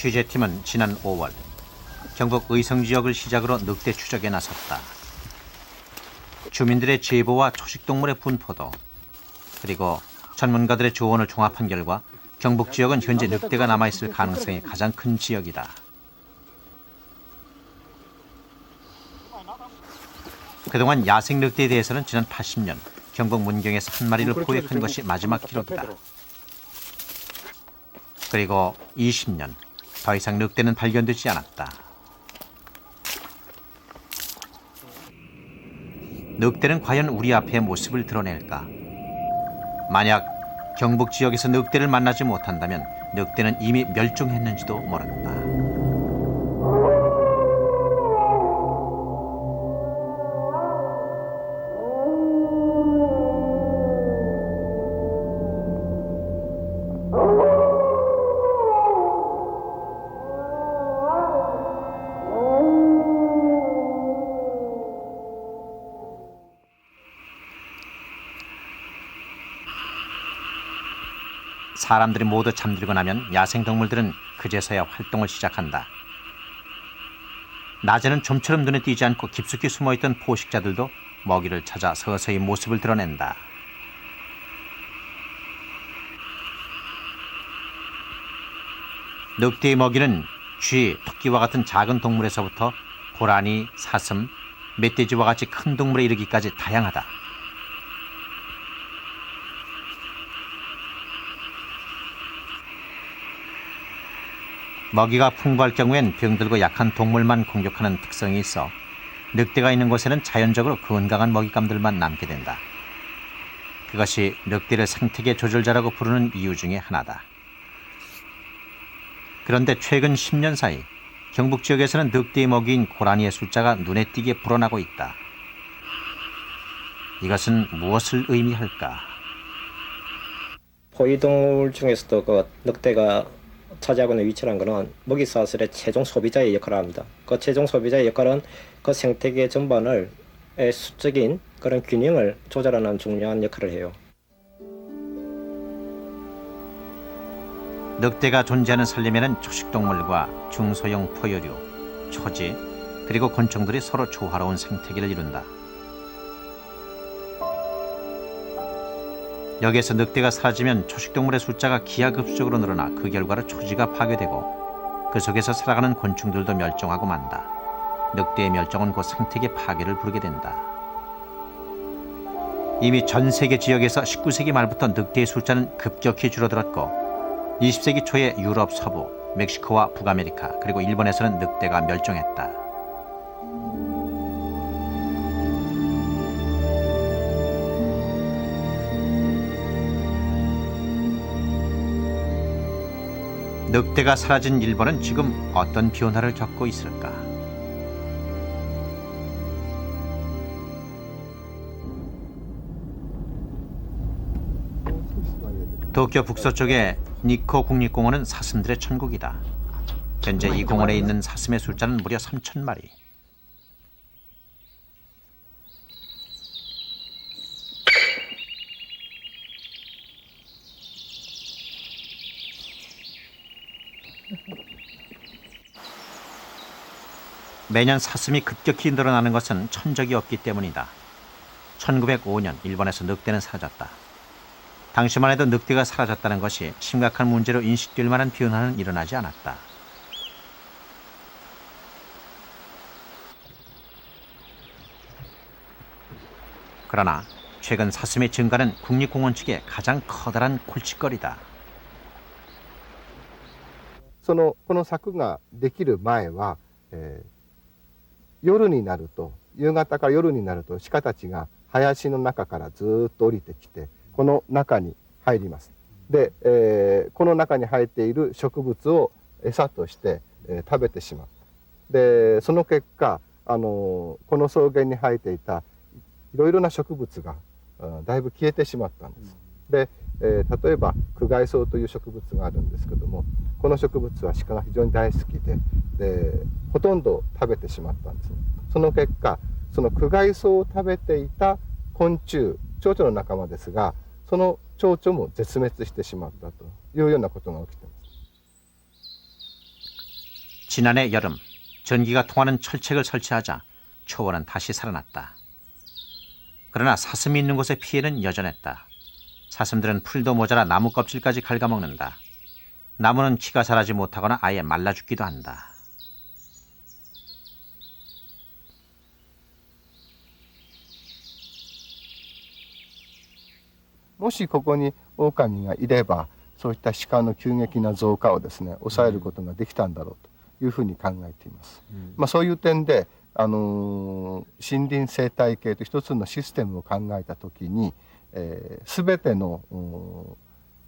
취재팀은 지난 5월 경북 의성 지역을 시작으로 늑대 추적에 나섰다. 주민들의 제보와 초식동물의 분포도 그리고 전문가들의 조언을 종합한 결과 경북 지역은 현재 늑대가 남아있을 가능성이 가장 큰 지역이다. 그동안 야생 늑대에 대해서는 지난 80년 경북 문경에서 한 마리를 포획한 것이 마지막 기록이다. 그리고 20년 더 이상 늑대는 발견되지 않았다. 늑대는 과연 우리 앞에 모습을 드러낼까? 만약 경북 지역에서 늑대를 만나지 못한다면 늑대는 이미 멸종했는지도 모른다. 사람들이 모두 잠들고 나면 야생동물들은 그제서야 활동을 시작한다. 낮에는 좀처럼 눈에 띄지 않고 깊숙이 숨어있던 포식자들도 먹이를 찾아 서서히 모습을 드러낸다. 늑대의 먹이는 쥐, 토끼와 같은 작은 동물에서부터 고라니, 사슴, 멧돼지와 같이 큰 동물에 이르기까지 다양하다. 먹이가 풍부할 경우엔 병들고 약한 동물만 공격하는 특성이 있어 늑대가 있는 곳에는 자연적으로 건강한 먹잇감들만 남게 된다. 그것이 늑대를 생태계 조절자라고 부르는 이유 중에 하나다. 그런데 최근 10년 사이 경북 지역에서는 늑대의 먹이인 고라니의 숫자가 눈에 띄게 불어나고 있다. 이것은 무엇을 의미할까? 포유동물 중에서도 그 늑대가 차지하고 있는 위치라는 것은 먹이 사슬의 최종 소비자의 역할을 합니다. 그 최종 소비자의 역할은 그 생태계 전반을 수적인 그런 균형을 조절하는 중요한 역할을 해요. 늑대가 존재하는 산림에는 초식동물과 중소형 포유류, 초지, 그리고 곤충들이 서로 조화로운 생태계를 이룬다. 여기에서 늑대가 사라지면 초식동물의 숫자가 기하급수적으로 늘어나 그 결과로 초지가 파괴되고 그 속에서 살아가는 곤충들도 멸종하고 만다. 늑대의 멸종은 곧 생태계 파괴를 부르게 된다. 이미 전 세계 지역에서 19세기 말부터 늑대의 숫자는 급격히 줄어들었고 20세기 초에 유럽 서부, 멕시코와 북아메리카 그리고 일본에서는 늑대가 멸종했다. 늑대가 사라진 일본은 지금 어떤 변화를 겪고 있을까? 도쿄 북서쪽의 니코 국립공원은 사슴들의 천국이다. 현재 이 공원에 있는 사슴의 숫자는 무려 3,000마리. 매년 사슴이 급격히 늘어나는 것은 천적이 없기 때문이다. 1905년 일본에서 늑대는 사라졌다. 당시만 해도 늑대가 사라졌다는 것이 심각한 문제로 인식될 만한 변화는 일어나지 않았다. 그러나 최근 사슴의 증가는 국립공원 측의 가장 커다란 골칫거리다. この柵ができる前は、夜になると夕方から夜になると鹿たちが林の中からずっと降りてきてこの中に入ります。で、この中に生えている植物を餌として、食べてしまう。で、その結果この草原に生えていたいろいろな植物がだいぶ消えてしまったんです。で、例えばクガイソウという植物があるんですけども、この植物は鹿が非常に大好きで、ほとんど食べてしまったんですね。その結果、そのクガイソウを食べていた昆虫、蝶々の仲間ですが、その蝶々も絶滅してしまったというようなことが起きています。 지난해 여름 전기가 통하는 철책을 설치하자 초원은 다시 살아났다. 그러나 사슴이 있는 곳의 피해는 여전했다. 사슴들은 풀도 모자라 나무 껍질까지 갉아먹는다. 나무는 키가 자라지 못하거나 아예 말라 죽기도 한다.もしここに狼がいれば、そういった鹿の急激な増加をですね、抑えることができたんだろうというふうに考えています。そういう点で、森林生態系と一つのシステムを考えたときに、全ての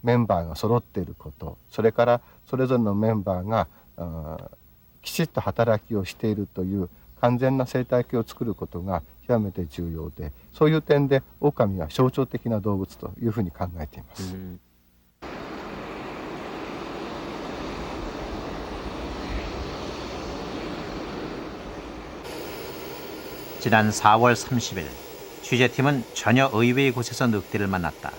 メンバーが揃っていること、それからそれぞれのメンバーがきちっと働きをしているという完全な生態系を作ることが極めて重要で、そういう点で狼は象徴的な動物というふうに考えています。지난 4월 30일 취재팀은 전혀 의외의 곳에서 늑대를 만났다.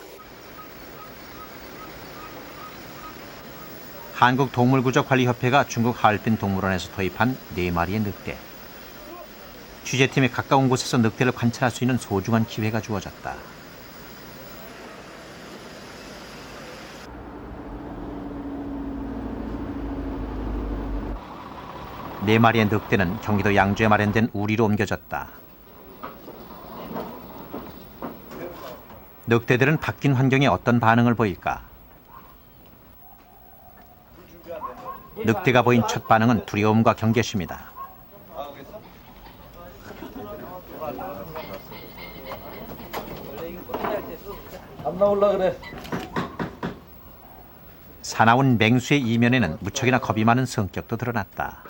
한국동물구조관리협회가 중국 하얼빈 동물원에서 도입한 4마리의 늑대. 취재팀이 가까운 곳에서 늑대를 관찰할 수 있는 소중한 기회가 주어졌다. 네 마리의 늑대는 경기도 양주에 마련된 우리로 옮겨졌다. 늑대들은 바뀐 환경에 어떤 반응을 보일까? 늑대가 보인 첫 반응은 두려움과 경계심이다. 안 나올라 그래. 사나운 맹수의 이면에는 무척이나 겁이 많은 성격도 드러났다.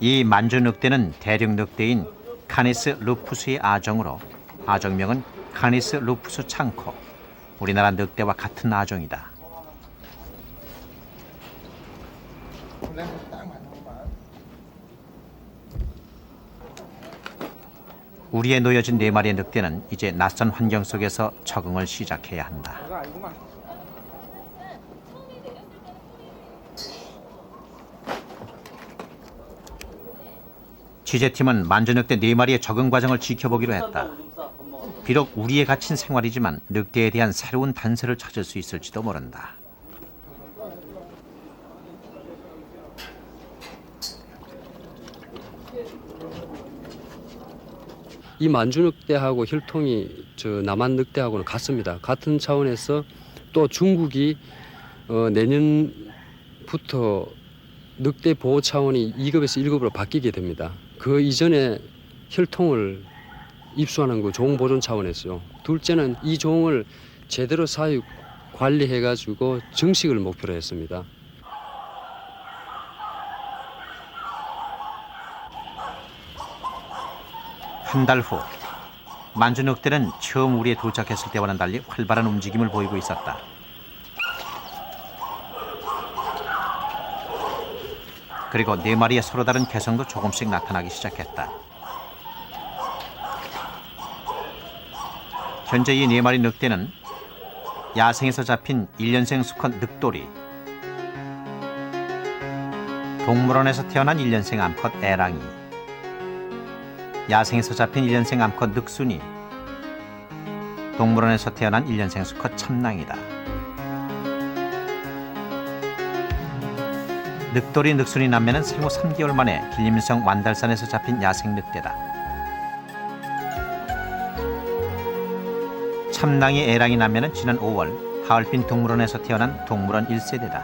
이 만주 늑대는 대륙 늑대인 카니스 루푸스의 아종으로 아종명은 카니스 루푸스 창코, 우리나라 늑대와 같은 아종이다. 우리에 놓여진 4마리의 늑대는 이제 낯선 환경 속에서 적응을 시작해야 한다. 취재팀은 만주늑대 4마리의 적응 과정을 지켜보기로 했다. 비록 우리에 갇힌 생활이지만 늑대에 대한 새로운 단서를 찾을 수 있을지도 모른다. 이 만주 늑대하고 힐통이 남한 늑대하고는 같습니다. 같은 차원에서 또 중국이 내년부터 늑대 보호 차원이 2급에서 1급으로 바뀌게 됩니다. 그 이전에 혈통을 입수하는 그 종 보존 차원에서요. 둘째는 이 종을 제대로 사육 관리해가지고 증식을 목표로 했습니다. 한 달 후, 만주 늑대는 처음 우리에 도착했을 때와는 달리 활발한 움직임을 보이고 있었다. 그리고 4마리의 서로 다른 개성도 조금씩 나타나기 시작했다. 현재 이 4마리 늑대는 야생에서 잡힌 1년생 수컷 늑돌이, 동물원에서 태어난 1년생 암컷 애랑이, 야생에서 잡힌 1년생 암컷 늑순이, 동물원에서 태어난 1년생 수컷 참낭이다. 늑돌이 늑순이 남매는 생후 3개월 만에 길림성 완달산에서 잡힌 야생 늑대다. 참낭이 애랑이 남매는 지난 5월 하얼빈 동물원에서 태어난 동물원 1세대다.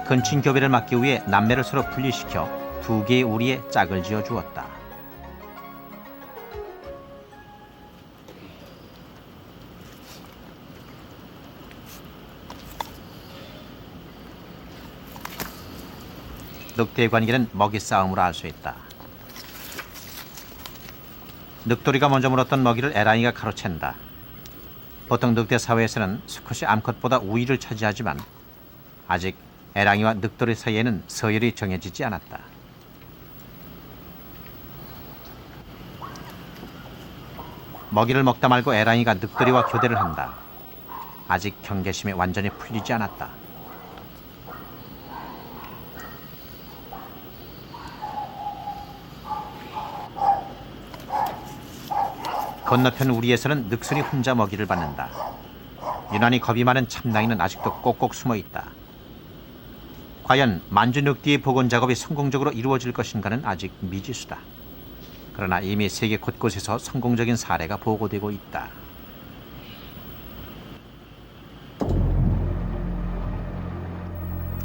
근친 교배를 막기 위해 남매를 서로 분리시켜 2개의 우리에 짝을 지어 주었다. 늑대의 관계는 먹이 싸움으로 알 수 있다. 늑돌이가 먼저 물었던 먹이를 애랑이가 가로챈다. 보통 늑대 사회에서는 수컷이 암컷보다 우위를 차지하지만 아직 에랑이와 늑돌의 사이에는 서열이 정해지지 않았다. 먹이를 먹다 말고 에랑이가 늑돌이와 교대를 한다. 아직 경계심이 완전히 풀리지 않았다. 건너편 우리에서는 늑순이 혼자 먹이를 받는다. 유난히 겁이 많은 참나이는 아직도 꼭꼭 숨어 있다. 과연 만주 늑대의 복원 작업이 성공적으로 이루어질 것인가는 아직 미지수다. 그러나 이미 세계 곳곳에서 성공적인 사례가 보고되고 있다.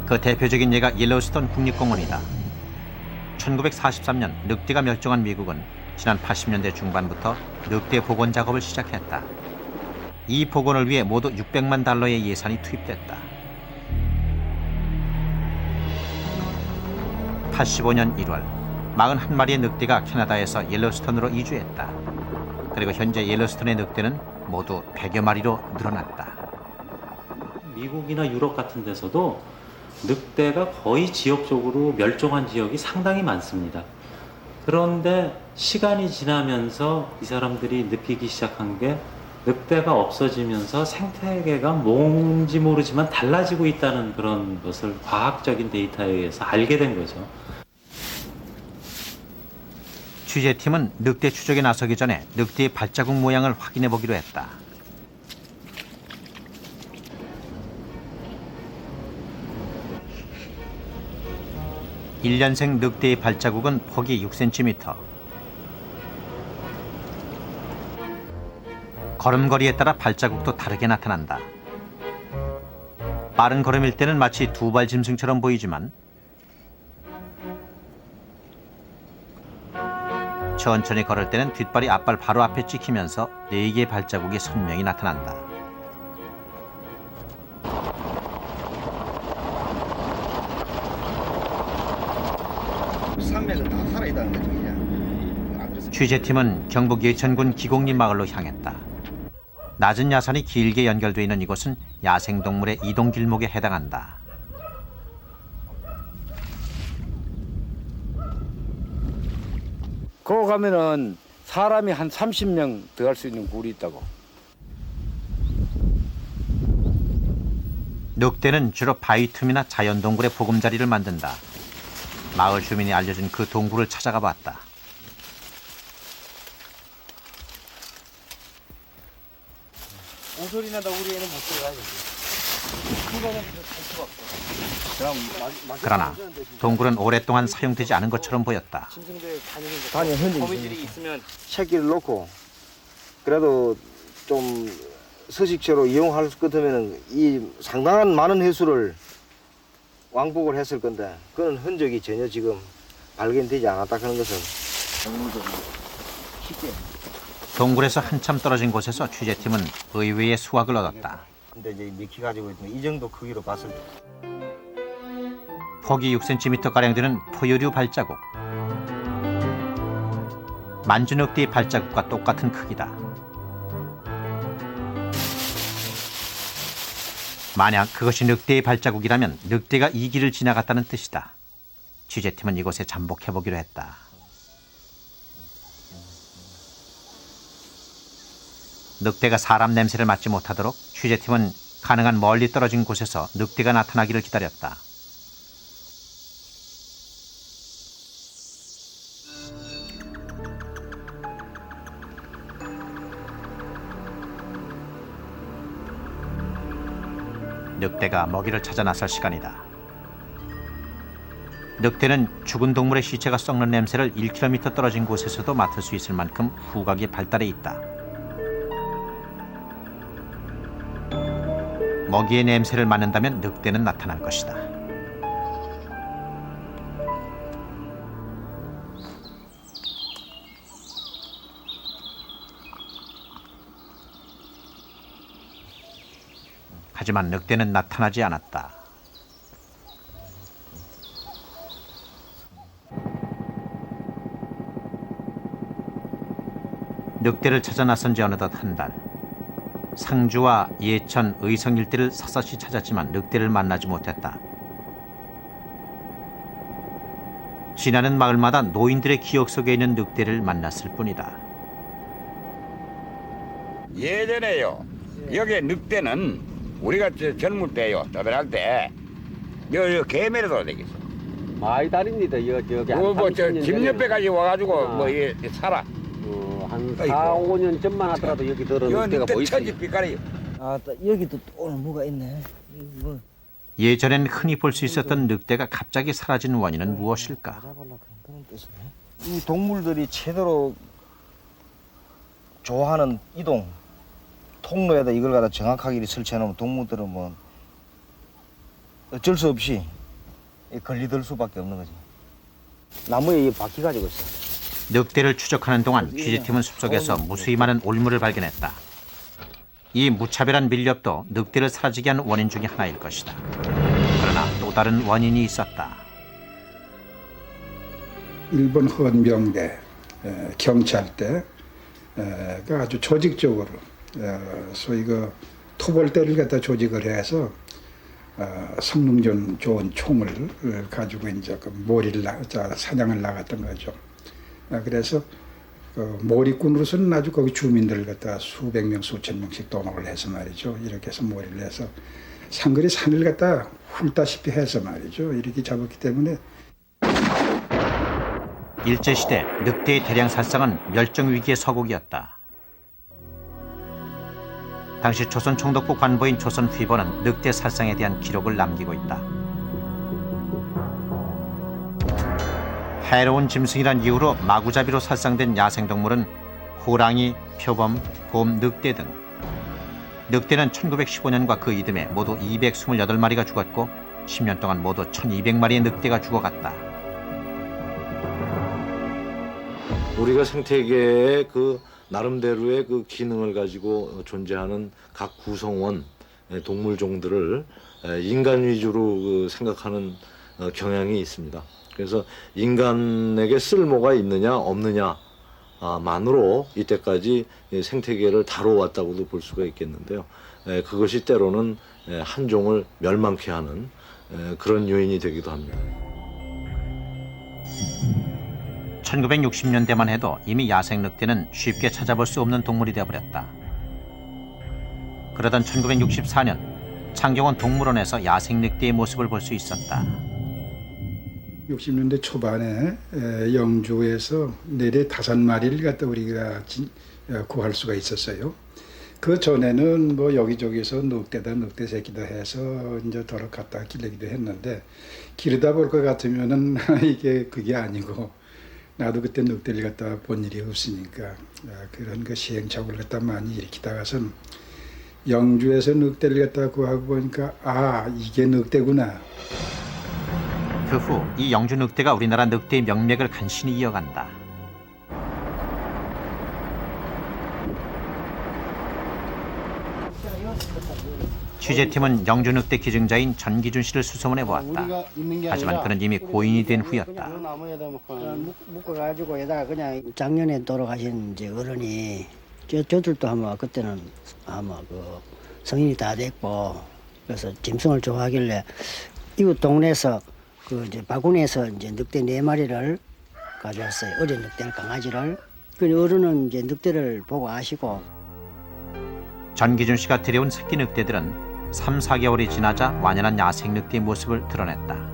그 대표적인 예가 옐로우스톤 국립공원이다. 1943년 늑대가 멸종한 미국은 지난 80년대 중반부터 늑대 복원 작업을 시작했다. 이 복원을 위해 모두 600만 달러의 예산이 투입됐다. 85년 1월 41마리의 늑대가 캐나다에서 옐로스톤으로 이주했다. 그리고 현재 옐로스톤의 늑대는 모두 100여 마리로 늘어났다. 미국이나 유럽 같은 데서도 늑대가 거의 지역적으로 멸종한 지역이 상당히 많습니다. 그런데 시간이 지나면서 이 사람들이 느끼기 시작한 게 늑대가 없어지면서 생태계가 뭔지 모르지만 달라지고 있다는 그런 것을 과학적인 데이터에 의해서 알게 된 거죠. 취재팀은 늑대 추적에 나서기 전에 늑대의 발자국 모양을 확인해 보기로 했다. (1년생) 늑대의 발자국은 폭이 6cm. 걸음걸이에 따라 발자국도 다르게 나타난다. 빠른 걸음일 때는 마치 두발 짐승처럼 보이지만 천천히 걸을 때는 뒷발이 앞발 바로 앞에 찍히면서 4개의 발자국이 선명히 나타난다. 산맥은 다 살아있다는 거죠, 그냥. 안 그래서 취재팀은 경북 예천군 기곡리 마을로 향했다. 낮은 야산이 길게 연결되어 있는 이곳은 야생동물의 이동 길목에 해당한다. 거기 가면은 사람이 한 30명 들어갈 수 있는 굴이 있다고. 늑대는 주로 바위 틈이나 자연 동굴의 보금자리를 만든다. 마을 주민이 알려준 그 동굴을 찾아가 봤다. 오소리 나다 우리 애는 못 들어가야지. 그러나 동굴은 오랫동안 사용되지 않은 것처럼 보였다. 단위 흔들이 있으면 새끼를 놓고 그래도 좀 서식처로 이용할 것 같으면 이 상당한 많은 횟수를 왕복을 했을 건데 그런 흔적이 전혀 지금 발견되지 않았다 하는 것은 쉽게. 동굴에서 한참 떨어진 곳에서 취재팀은 의외의 수확을 얻었다. 근데 이제 미키 가지고 있는 이 정도 크기로 봤을 때 폭이 6cm가량 되는 포유류 발자국. 만주늑대의 발자국과 똑같은 크기다. 만약 그것이 늑대의 발자국이라면 늑대가 이 길을 지나갔다는 뜻이다. 취재팀은 이곳에 잠복해보기로 했다. 늑대가 사람 냄새를 맡지 못하도록 취재팀은 가능한 멀리 떨어진 곳에서 늑대가 나타나기를 기다렸다. 늑대가 먹이를 찾아 나설 시간이다. 늑대는 죽은 동물의 시체가 썩는 냄새를 1km 떨어진 곳에서도 맡을 수 있을 만큼 후각이 발달해 있다. 먹이의 냄새를 맡는다면 늑대는 나타날 것이다. 하지만 늑대는 나타나지 않았다. 늑대를 찾아 나선 지 어느덧 한 달. 상주와 예천, 의성 일대를 샅샅이 찾았지만 늑대를 만나지 못했다. 지나는 마을마다 노인들의 기억 속에 있는 늑대를 만났을 뿐이다. 예전에요. 여기 늑대는 우리가 젊을 때요. 떠들할 때 여 개미로도 되겠어. 많이 다닙니다. 여기 집 옆에까지 와가지고 살아. 한 4, 5년 전만 하더라도 여기 들어 여 늑대가 늑대 보이지. 처지 빛깔이. 아, 여기도 또 오늘 뭐가 있네. 뭐 예전엔 흔히 볼 수 있었던 늑대가 갑자기 사라진 원인은 무엇일까? 그런 뜻이네. 이 동물들이 제대로 좋아하는 이동 통로에다 이걸 갖다 정확하게 설치해 놓으면 동물들은 뭐 어쩔 수 없이 걸리들 수밖에 없는 거지. 나무에 바퀴 가지고 있어. 늑대를 추적하는 동안 취재팀은 숲속에서 무수히 많은 올물을 발견했다. 이 무차별한 밀렵도 늑대를 사라지게 한 원인 중에 하나일 것이다. 그러나 또 다른 원인이 있었다. 일본 헌병대, 경찰대가 아주 조직적으로 소위 그 토벌대를 갖다 조직을 해서 성능 좋은 총을 가지고 이제 그 사냥을 나갔던 거죠. 그래서 그 몰이꾼으로서는 아주 거기 주민들을 갖다 수백 명, 수천 명씩 동원을 해서 말이죠. 이렇게 해서 몰이를 해서 상거리 산을 갖다 훑다시피 해서 말이죠. 이렇게 잡았기 때문에 일제시대 늑대의 대량 살상은 멸종위기의 서곡이었다. 당시 조선 총독부 관보인 조선휘보는 늑대 살상에 대한 기록을 남기고 있다. 해로운 짐승이란 이유로 마구잡이로 살상된 야생동물은 호랑이, 표범, 곰, 늑대 등. 늑대는 1915년과 그 이듬해 모두 228마리가 죽었고 10년 동안 모두 1200마리의 늑대가 죽어갔다. 우리가 생태계의 그 나름대로의 그 기능을 가지고 존재하는 각 구성원 동물종들을 인간 위주로 생각하는 경향이 있습니다. 그래서 인간에게 쓸모가 있느냐 없느냐만으로 이때까지 생태계를 다뤄왔다고도 볼 수가 있겠는데요. 그것이 때로는 한 종을 멸망케 하는 그런 요인이 되기도 합니다. 1960년대만 해도 이미 야생 늑대는 쉽게 찾아볼 수 없는 동물이 되어버렸다. 그러던 1964년 창경원 동물원에서 야생 늑대의 모습을 볼 수 있었다. 60년대 초반에 영주에서 4-5마리를 갖다 우리가 구할 수가 있었어요. 그 전에는 뭐 여기저기서 늑대 새끼다 해서 이제 더러 갖다 기르기도 했는데 기르다 볼 것 같으면은 그게 아니고 나도 그때 늑대를 갖다 본 일이 없으니까 그런 그 시행착오를 갖다 많이 일으키다가선 영주에서 늑대를 갖다 구하고 보니까 이게 늑대구나. 그 후 이 영주 늑대가 우리나라 늑대의 명맥을 간신히 이어간다. 취재팀은 영주 늑대 기증자인 전기준 씨를 수소문해 보았다. 하지만 그는 이미 고인이 된 후였다. 묶어가지고 여기다가 그냥 작년에 돌아가신 이제 어른이 저들도 아마 그때는 아마 그 성인이 다 됐고 그래서 짐승을 좋아하길래 이웃 동네에서 그 이제 바구니에서 이제 늑대 4마리를 가져왔어요. 어린 늑대를 강아지를. 그 어른은 이제 늑대를 보고 아시고. 전기준 씨가 데려온 새끼 늑대들은 3, 4개월이 지나자 완연한 야생 늑대의 모습을 드러냈다.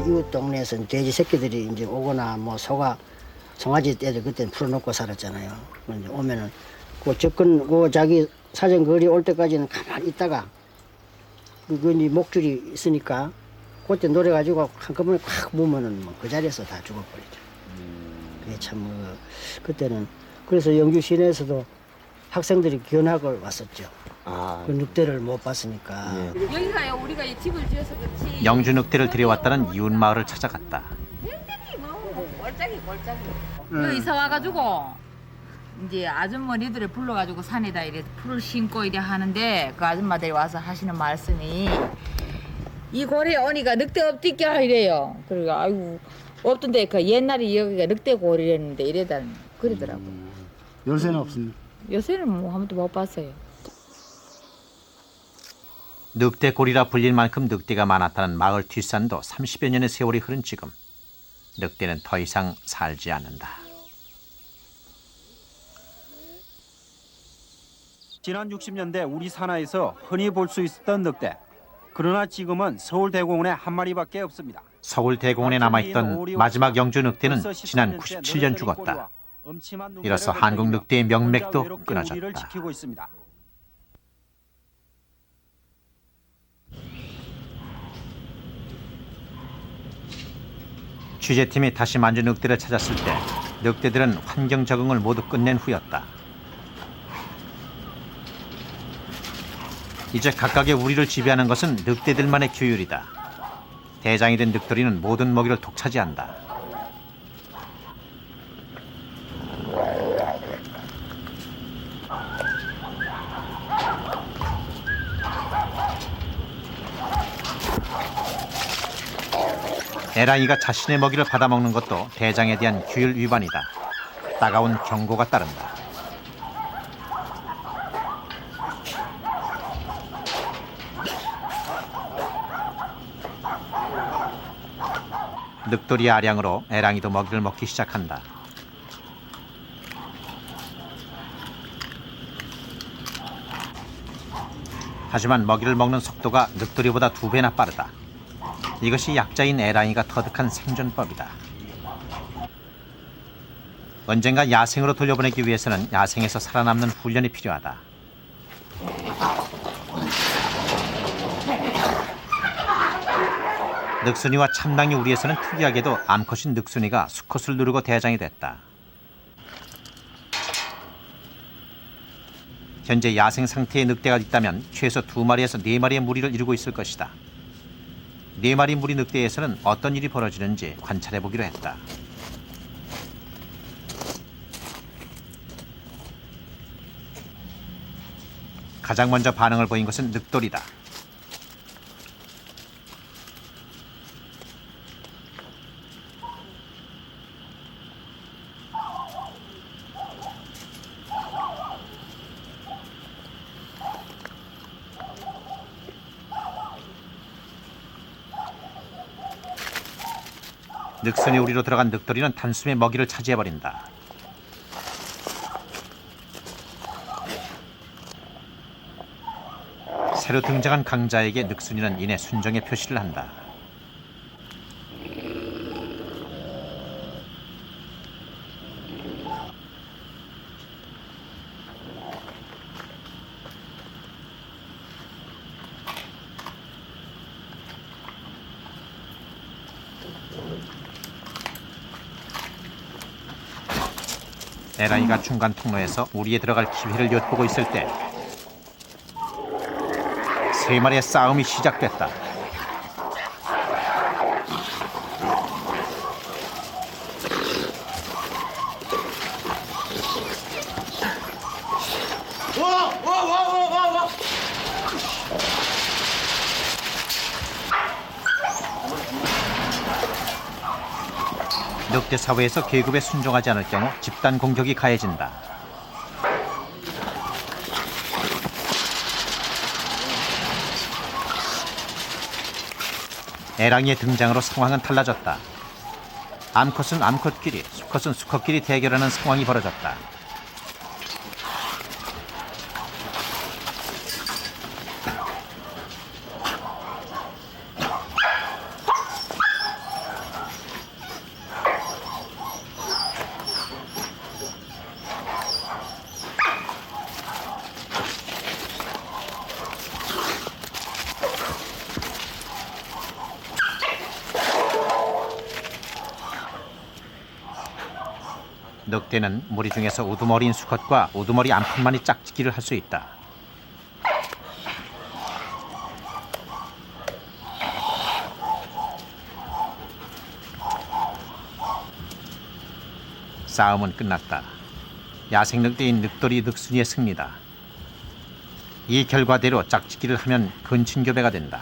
이웃 동네에서 돼지 새끼들이 이제 오거나 뭐 송아지 애들 그때는 풀어놓고 살았잖아요. 이제 오면은 자기 사정 거리 올 때까지는 가만히 있다가 그 목줄이 있으니까 그때 노려가지고 한꺼번에 콱 무면은 뭐 그 자리에서 다 죽어버리죠. 그게 참 그때는 그래서 영주 시내에서도 학생들이 견학을 왔었죠. 그 늑대를 못 봤으니까. 여기가요 우리가 이 집을 지어서 그렇지. 영주 늑대를 들여왔다는 이웃 마을을 찾아갔다. 꼴짝이. 여기 이사 와가지고 이제 아줌마니들을 불러가지고 산에다 이래 풀을 심고 이래 하는데 그 아줌마들이 와서 하시는 말씀이 이 고래 오니까 늑대 없디까 이래요. 그리고 아이고 없던데 그 옛날에 여기가 늑대 고리랬는데 이래다 그러더라고. 요새는 없습니다. 요새는 뭐 한 번도 못 봤어요. 늑대골이라 불릴 만큼 늑대가 많았다는 마을 뒷산도 30여 년의 세월이 흐른 지금 늑대는 더 이상 살지 않는다. 지난 60년대 우리 산하에서 흔히 볼 수 있었던 늑대. 그러나 지금은 서울대공원에 한 마리밖에 없습니다. 서울대공원에 남아있던 마지막 영주 늑대는 지난 97년 죽었다. 이로써 한국 늑대의 명맥도 끊어졌다. 취재팀이 다시 만주 늑대를 찾았을 때 늑대들은 환경 적응을 모두 끝낸 후였다. 이제 각각의 우리를 지배하는 것은 늑대들만의 규율이다. 대장이 된 늑돌이는 모든 먹이를 독차지한다. 에라이가 자신의 먹이를 받아먹는 것도 대장에 대한 규율 위반이다. 따가운 경고가 따른다. 늑돌이 아량으로 에랑이도 먹이를 먹기 시작한다. 하지만 먹이를 먹는 속도가 늑돌이보다 2배나 빠르다. 이것이 약자인 에랑이가 터득한 생존법이다. 언젠가 야생으로 돌려보내기 위해서는 야생에서 살아남는 훈련이 필요하다. 늑순이와 참랑이 우리에서는 특이하게도 암컷인 늑순이가 수컷을 누르고 대장이 됐다. 현재 야생 상태의 늑대가 있다면 최소 2마리에서 4마리의 무리를 이루고 있을 것이다. 4마리 무리 늑대에서는 어떤 일이 벌어지는지 관찰해보기로 했다. 가장 먼저 반응을 보인 것은 늑돌이다. 늑선이 우리로 들어간 늑돌이는 단숨에 먹이를 차지해버린다. 새로 등장한 강자에게 늑순이는 이내 순정의 표시를 한다. 에라이가 중간 통로에서 우리에 들어갈 기회를 엿보고 있을 때 3마리의 싸움이 시작됐다. 늑대 사회에서 계급에 순종하지 않을 경우 집단 공격이 가해진다. 에랑이의 등장으로 상황은 달라졌다. 암컷은 암컷끼리, 수컷은 수컷끼리 대결하는 상황이 벌어졌다. 늑대는 무리 중에서 우두머리인 수컷과 우두머리 암컷만이 짝짓기를 할 수 있다. 싸움은 끝났다. 야생 늑대인 늑돌이 늑순이의 승리다. 이 결과대로 짝짓기를 하면 근친교배가 된다.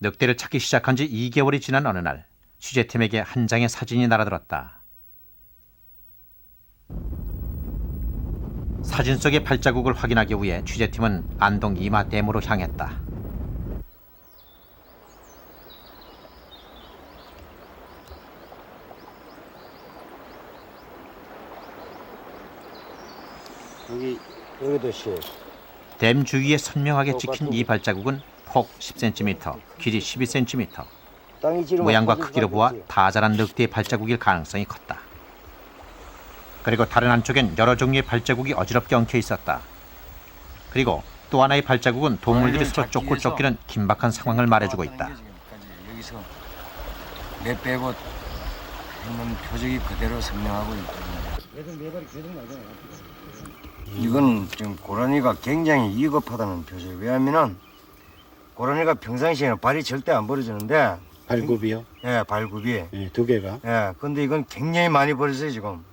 늑대를 찾기 시작한 지 2개월이 지난 어느 날 취재팀에게 한 장의 사진이 날아들었다. 사진 속의 발자국을 확인하기 위해 취재팀은 안동 이마댐으로 향했다. 여기도 씨. 댐 주위에 선명하게 찍힌 이 발자국은 폭 10cm, 길이 12cm. 모양과 크기로 보아 다 자란 늑대의 발자국일 가능성이 컸다. 그리고 다른 한쪽엔 여러 종류의 발자국이 어지럽게 엉켜 있었다. 그리고 또 하나의 발자국은 동물들이 서로 쫓고 쫓기는 긴박한 상황을 말해주고 있다. 여기서 내 빼고 있는 표적이 그대로 선명하고 있거든요. 이건 지금 고라니가 굉장히 위급하다는 표적이에요. 왜냐하면은 고라니가 평상시에는 발이 절대 안 벌어지는데 발굽이요? 예, 발굽이. 예, 두 개가. 예, 근데 이건 굉장히 많이 벌어져요 지금.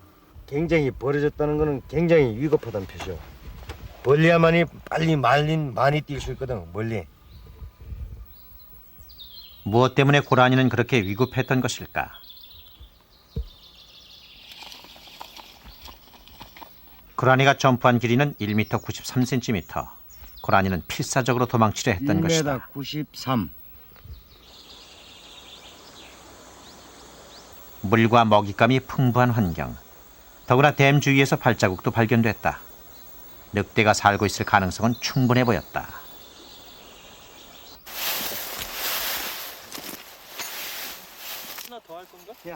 굉장히 벌어졌다는 거는 굉장히 위급하다는 표시요. 멀리야만이 빨리 많이 뛸 수 있거든, 멀리. 무엇 때문에 고라니는 그렇게 위급했던 것일까? 고라니가 점프한 길이는 1m 93cm. 고라니는 필사적으로 도망치려 했던 것이다. 1m 93. 물과 먹잇감이 풍부한 환경. 더구나 댐 주위에서 발자국도 발견됐다. 늑대가 살고 있을 가능성은 충분해 보였다.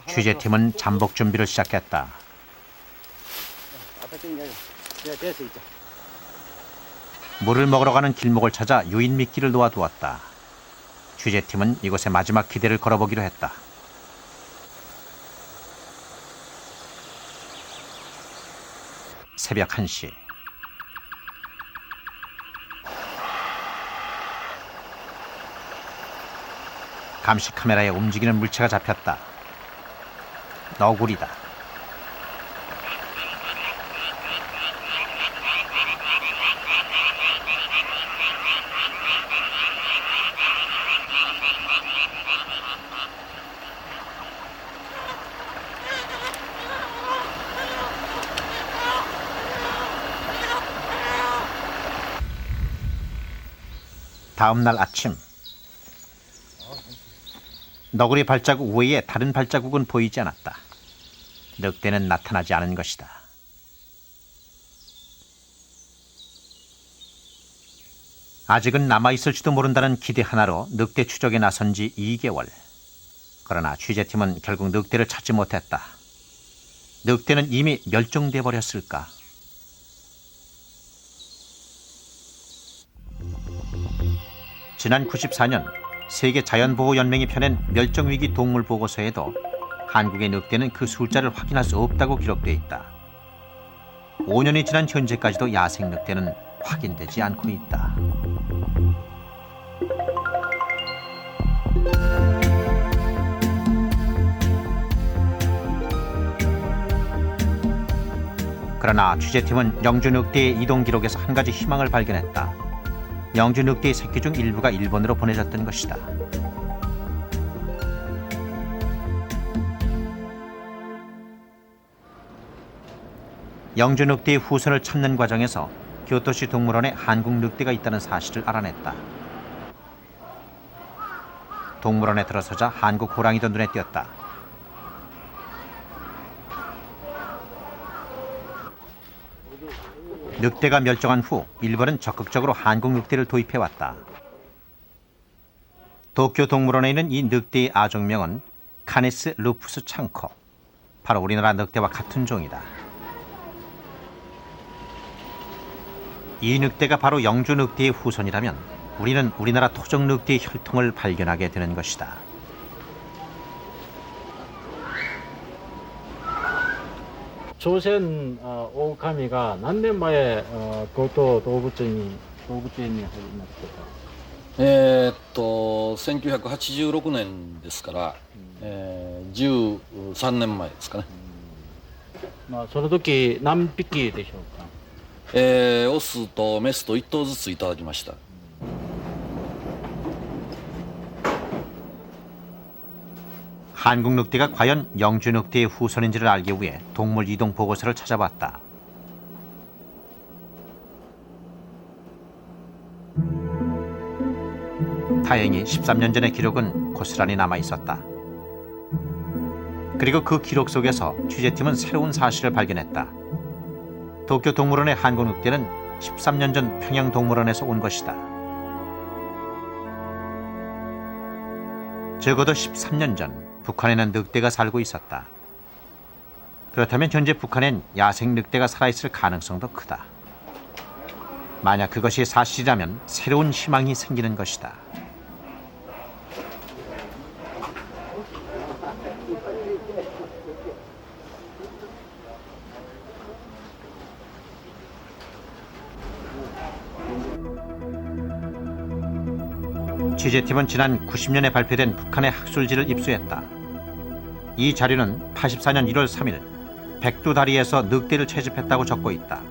취재팀은 잠복 준비를 시작했다. 물을 먹으러 가는 길목을 찾아 유인 미끼를 놓아두었다. 취재팀은 이곳에 마지막 기대를 걸어보기로 했다. 새벽 1시. 감시 카메라에 움직이는 물체가 잡혔다. 너구리다. 다음 날 아침, 너구리 발자국 외에 다른 발자국은 보이지 않았다. 늑대는 나타나지 않은 것이다. 아직은 남아있을지도 모른다는 기대 하나로 늑대 추적에 나선 지 2개월. 그러나 취재팀은 결국 늑대를 찾지 못했다. 늑대는 이미 멸종돼 버렸을까? 지난 94년 세계 자연보호연맹이 펴낸 멸종위기 동물 보고서에도 한국의 늑대는 그 숫자를 확인할 수 없다고 기록돼 있다. 5년이 지난 현재까지도 야생 늑대는 확인되지 않고 있다. 그러나 취재팀은 영주 늑대의 이동 기록에서 한 가지 희망을 발견했다. 영주 늑대의 새끼 중 일부가 일본으로 보내졌던 것이다. 영주 늑대의 후손을 찾는 과정에서 교토시 동물원에 한국 늑대가 있다는 사실을 알아냈다. 동물원에 들어서자 한국 호랑이도 눈에 띄었다. 늑대가 멸종한 후 일본은 적극적으로 한국 늑대를 도입해왔다. 도쿄 동물원에 있는 이 늑대의 아종명은 카네스 루푸스 창코. 바로 우리나라 늑대와 같은 종이다. 이 늑대가 바로 영주 늑대의 후손이라면 우리는 우리나라 토종 늑대의 혈통을 발견하게 되는 것이다. 조선 오오카미가何年前高等動物園に入りましたか。1986年ですから、13年前ですかね。まあその時何匹でしょうか。オスとメスと1頭ずついただきました。 한국 늑대가 과연 영주 늑대의 후손인지를 알기 위해 동물 이동 보고서를 찾아봤다. 다행히 13년 전의 기록은 고스란히 남아 있었다. 그리고 그 기록 속에서 취재팀은 새로운 사실을 발견했다. 도쿄 동물원의 한국 늑대는 13년 전 평양 동물원에서 온 것이다. 적어도 13년 전 북한에는 늑대가 살고 있었다. 그렇다면 현재 북한엔 야생 늑대가 살아있을 가능성도 크다. 만약 그것이 사실이라면 새로운 희망이 생기는 것이다. 취재팀은 지난 90년에 발표된 북한의 학술지를 입수했다. 이 자료는 84년 1월 3일 백두다리에서 늑대를 채집했다고 적고 있다.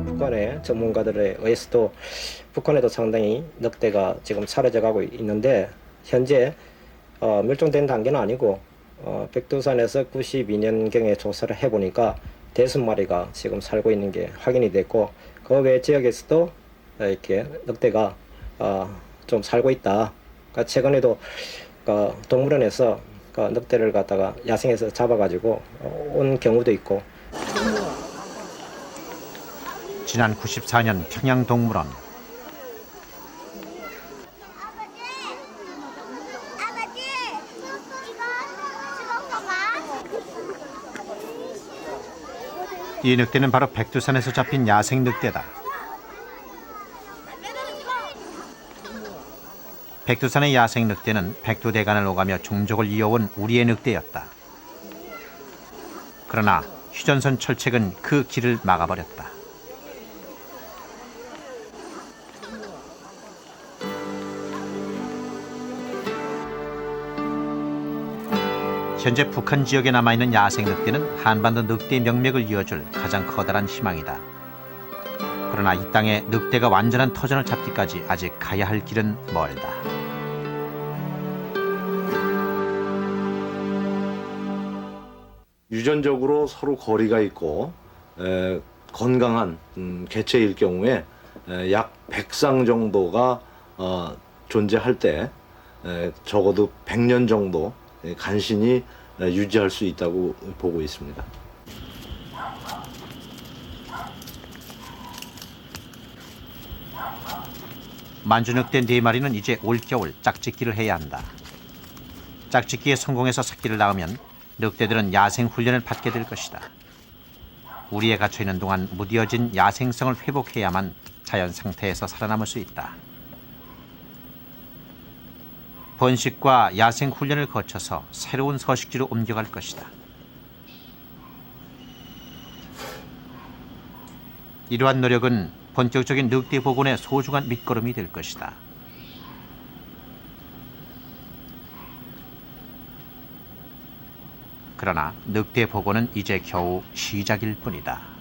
북한의 전문가들에 의해서도 북한에도 상당히 늑대가 지금 사라져가고 있는데 현재 멸종된 단계는 아니고 백두산에서 92년경에 조사를 해보니까 5마리가 지금 살고 있는 게 확인이 됐고 그 외 지역에서도 이렇게 늑대가 좀 살고 있다. 그러니까 최근에도 동물원에서 늑대를 갖다가 야생에서 잡아가지고 온 경우도 있고. 지난 94년 평양동물원. 이 늑대는 바로 백두산에서 잡힌 야생 늑대다. 백두산의 야생 늑대는 백두대간을 오가며 종족을 이어온 우리의 늑대였다. 그러나 휴전선 철책은 그 길을 막아버렸다. 현재 북한 지역에 남아있는 야생 늑대는 한반도 늑대 명맥을 이어줄 가장 커다란 희망이다. 그러나 이 땅에 늑대가 완전한 터전을 잡기까지 아직 가야 할 길은 멀다. 유전적으로 서로 거리가 있고 건강한 개체일 경우에 약 100쌍 정도가 존재할 때 적어도 100년 정도 간신히 유지할 수 있다고 보고 있습니다. 만주늑대 4마리는 이제 올겨울 짝짓기를 해야 한다. 짝짓기에 성공해서 새끼를 낳으면 늑대들은 야생 훈련을 받게 될 것이다. 우리에 갇혀있는 동안 무뎌진 야생성을 회복해야만 자연 상태에서 살아남을 수 있다. 번식과 야생 훈련을 거쳐서 새로운 서식지로 옮겨갈 것이다. 이러한 노력은 본격적인 늑대 복원의 소중한 밑거름이 될 것이다. 그러나 늑대 복원은 이제 겨우 시작일 뿐이다.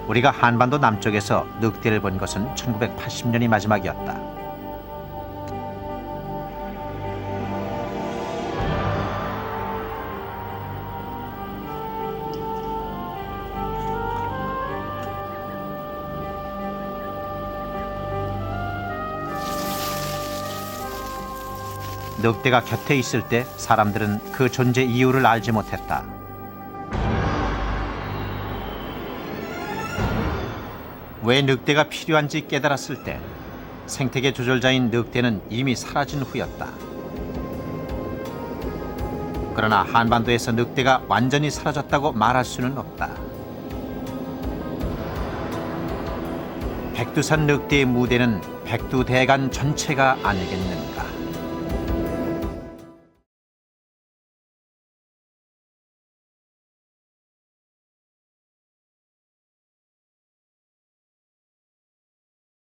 우리가 한반도 남쪽에서 늑대를 본 것은 1980년이 마지막이었다. 늑대가 곁에 있을 때 사람들은 그 존재 이유를 알지 못했다. 왜 늑대가 필요한지 깨달았을 때 생태계 조절자인 늑대는 이미 사라진 후였다. 그러나 한반도에서 늑대가 완전히 사라졌다고 말할 수는 없다. 백두산 늑대의 무대는 백두대간 전체가 아니겠는가.